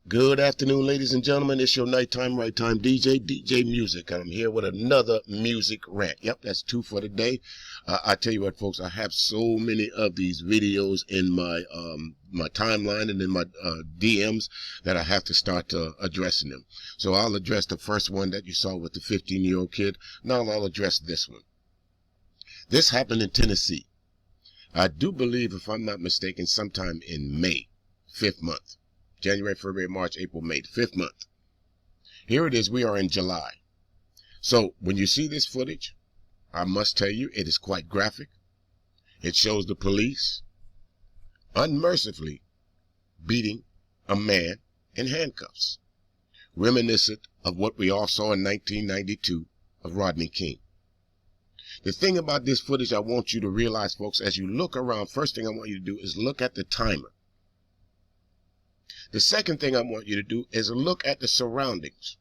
Good afternoon, ladies and gentlemen. It's your nighttime, right time DJ Music. I'm here with another music rant. Yep, that's two for the day. I tell you what, folks, I have so many of these videos in my timeline and in my DMs that I have to start addressing them. So I'll address the first one that you saw with the 15-year-old kid. Now I'll address this one. This happened in Tennessee. I do believe, if I'm not mistaken, sometime in May, 5th month. January, February, March, April, May, the 5th month. Here it is. We are in July. So when you see this footage, I must tell you, it is quite graphic. It shows the police unmercifully beating a man in handcuffs, reminiscent of what we all saw in 1992 of Rodney King. The thing about this footage I want you to realize, folks, as you look around, first thing I want you to do is look at the timer. The second thing I want you to do is look at the surroundings.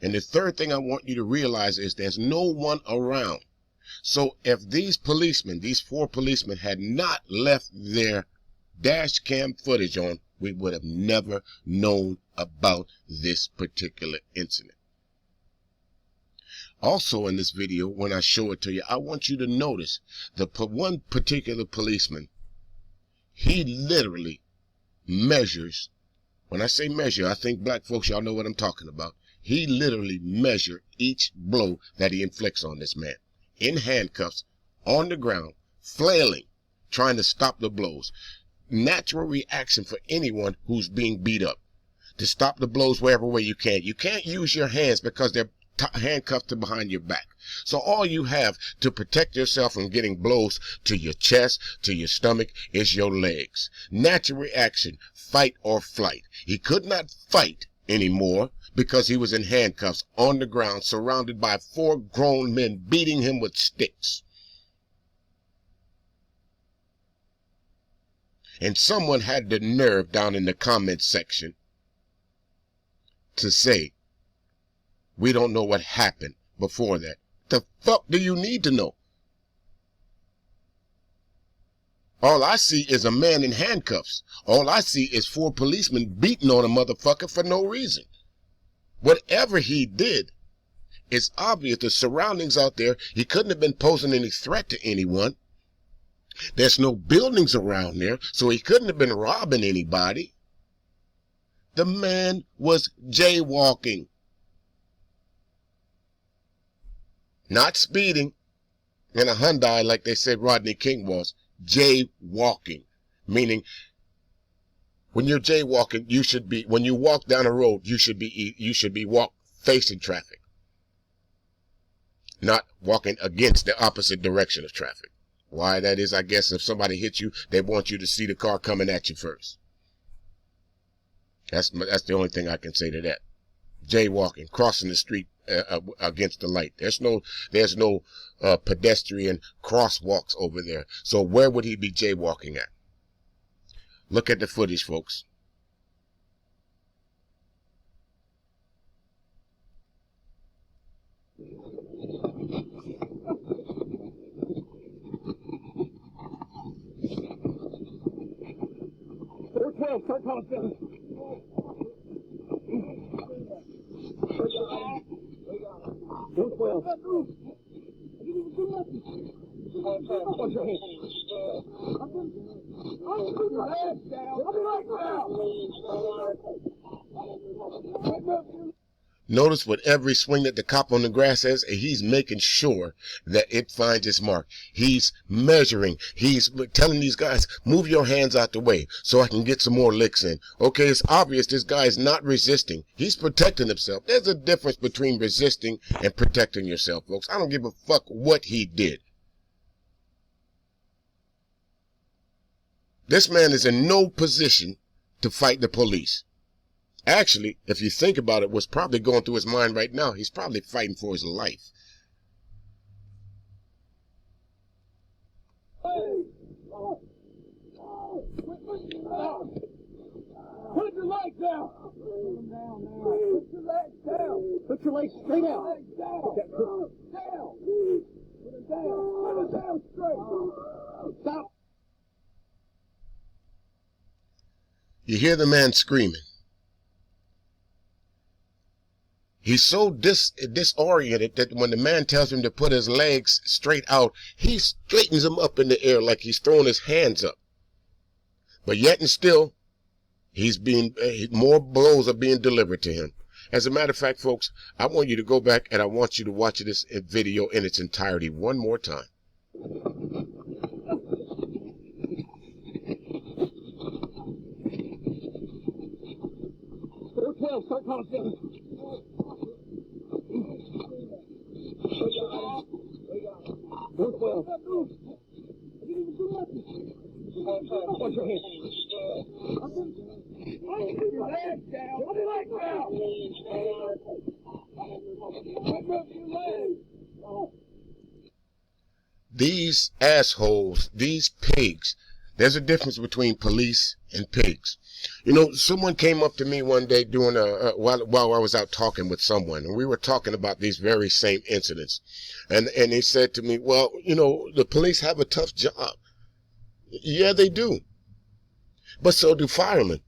And the third thing I want you to realize is there's no one around. So if these policemen, these 4 policemen, had not left their dash cam footage on, we would have never known about this particular incident. Also in this video, when I show it to you, I want you to notice the one particular policeman, he literally measures. When I say measure, I think black folks, y'all know what I'm talking about. He literally measured each blow that he inflicts on this man. In handcuffs, on the ground, flailing, trying to stop the blows. Natural reaction for anyone who's being beat up. To stop the blows wherever way you can. You can't use your hands because they're handcuffed to behind your back. So all you have to protect yourself from getting blows to your chest, to your stomach, is your legs. Natural reaction, fight or flight. He could not fight anymore because he was in handcuffs on the ground, surrounded by 4 grown men beating him with sticks. And someone had the nerve down in the comments section to say, we don't know what happened before that. The fuck do you need to know? All I see is a man in handcuffs. All I see is 4 policemen beating on a motherfucker for no reason. Whatever he did, it's obvious the surroundings out there, he couldn't have been posing any threat to anyone. There's no buildings around there, so he couldn't have been robbing anybody. The man was jaywalking. Not speeding in a Hyundai like they said Rodney King was. Jaywalking. Meaning, when you're jaywalking, you should be, when you walk down a road, you should be facing traffic. Not walking against the opposite direction of traffic. Why that is, I guess, if somebody hits you, they want you to see the car coming at you first. That's the only thing I can say to that. Jaywalking, crossing the street against the light. There's no pedestrian crosswalks over there. So where would he be jaywalking at? Look at the footage, folks. Start calling Philly. Notice with every swing that the cop on the grass has, he's making sure that it finds its mark. He's measuring. He's telling these guys, move your hands out the way so I can get some more licks in. Okay, it's obvious this guy is not resisting. He's protecting himself. There's a difference between resisting and protecting yourself, folks. I don't give a fuck what he did. This man is in no position to fight the police. Actually, if you think about it, what's probably going through his mind right now, he's probably fighting for his life. Put your legs down. Put your legs down. Put your legs straight out. Down. Put it down. Put it down straight. Stop. You hear the man screaming. He's so disoriented that when the man tells him to put his legs straight out, he straightens them up in the air like he's throwing his hands up. But yet and still, more blows are being delivered to him. As a matter of fact, folks, I want you to go back and I want you to watch this video in its entirety one more time. 412, start calling 7. 412. I didn't even do nothing. Watch your hand. Put your legs down. Put your legs down. Put your legs. These assholes, these pigs, there's a difference between police and pigs. You know, someone came up to me one day doing while I was out talking with someone, and we were talking about these very same incidents. And he said to me, well, you know, the police have a tough job. Yeah, they do. But so do firemen.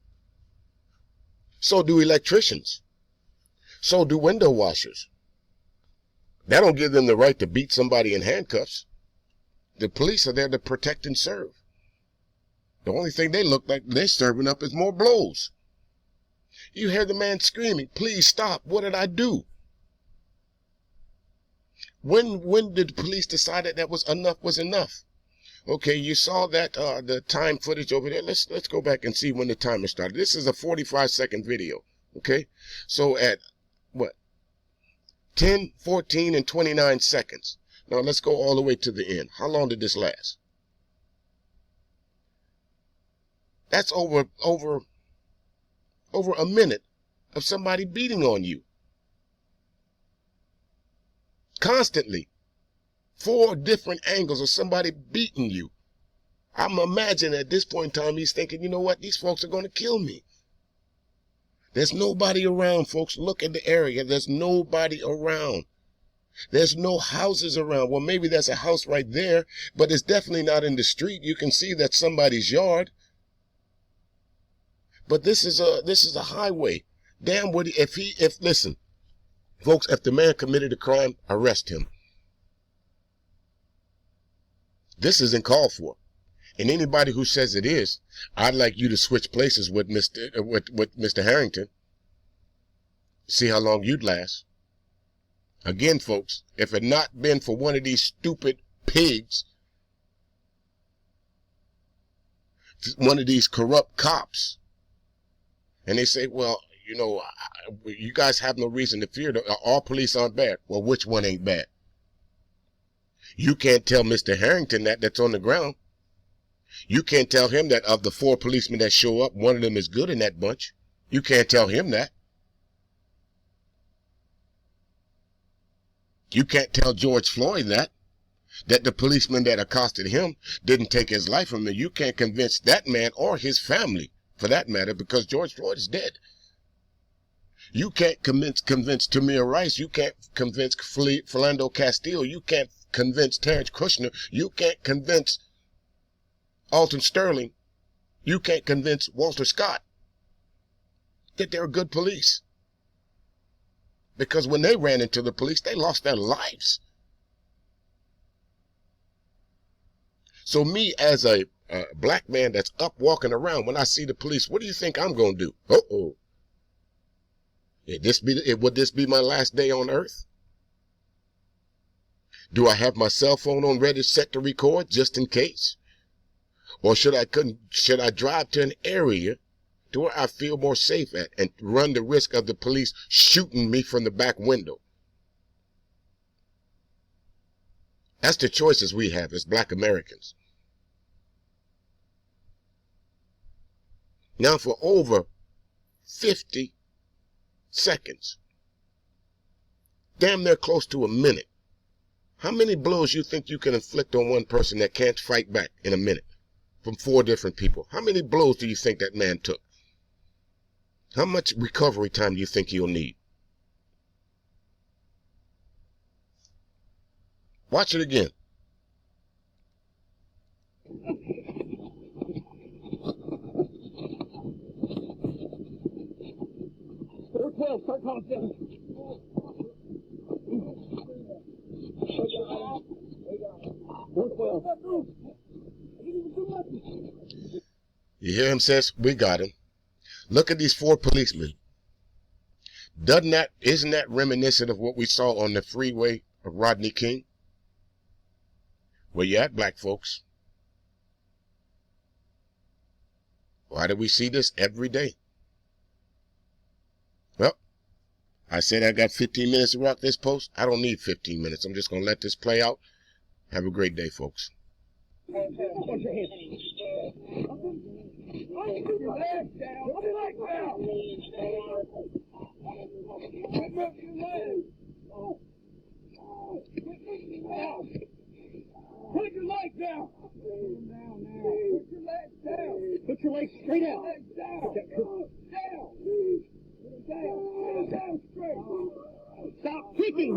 So do electricians. So do window washers. That don't give them the right to beat somebody in handcuffs. The police are there to protect and serve. The only thing they look like they're serving up is more blows. You hear the man screaming, please stop, what did I do? When did the police decide that was enough? Okay, you saw that the time footage over there. Let's go back and see when the timer started. This is a 45-second video. Okay, so at what? 10, 14, and 29 seconds. Now let's go all the way to the end. How long did this last? That's over a minute of somebody beating on you. Constantly. 4 different angles of somebody beating you. I'm imagining at this point in time he's thinking, you know what, these folks are going to kill me. There's nobody around, folks. Look at the area. There's nobody around. There's no houses around. Well, maybe there's a house right there, but it's definitely not in the street. You can see that's somebody's yard. But this is a highway. Damn, listen, folks, if the man committed a crime, arrest him. This isn't called for. And anybody who says it is, I'd like you to switch places with Mr. Harrington. See how long you'd last. Again, folks, if it had not been for one of these stupid pigs, one of these corrupt cops, and they say, well, you know, you guys have no reason to fear. All police aren't bad. Well, which one ain't bad? You can't tell Mr. Harrington that's on the ground. You can't tell him that of the 4 policemen that show up, one of them is good in that bunch. You can't tell him that. You can't tell George Floyd that the policeman that accosted him didn't take his life from him. You can't convince that man or his family, for that matter, because George Floyd is dead. You can't convince Tamir Rice. You can't convince Philando Castile. You can't convince Terrence Kushner. You can't convince Alton Sterling. You can't convince Walter Scott that they're good police. Because when they ran into the police, they lost their lives. So me, as a black man that's up walking around, when I see the police, what do you think I'm going to do? Uh-oh. Would this be my last day on earth? Do I have my cell phone on ready set to record just in case? Or should I drive to an area to where I feel more safe at and run the risk of the police shooting me from the back window? That's the choices we have as black Americans. Now for over 50 seconds, damn near close to a minute, how many blows you think you can inflict on one person that can't fight back in a minute from 4 different people? How many blows do you think that man took? How much recovery time do you think he'll need? Watch it again. Start calling 7. You hear him, sis? We got him. Look at these 4 policemen. Isn't that reminiscent of what we saw on the freeway of Rodney King? Where you at, black folks? Why do we see this every day? Well, I said I got 15 minutes to rock this post. I don't need 15 minutes. I'm just going to let this play out. Have a great day, folks. Put your hands. Put your legs down. Put your legs down. Put your legs. Put your legs down. Put your legs down. Put your legs straight out. Down. Down. Down. Down straight. Stop kicking.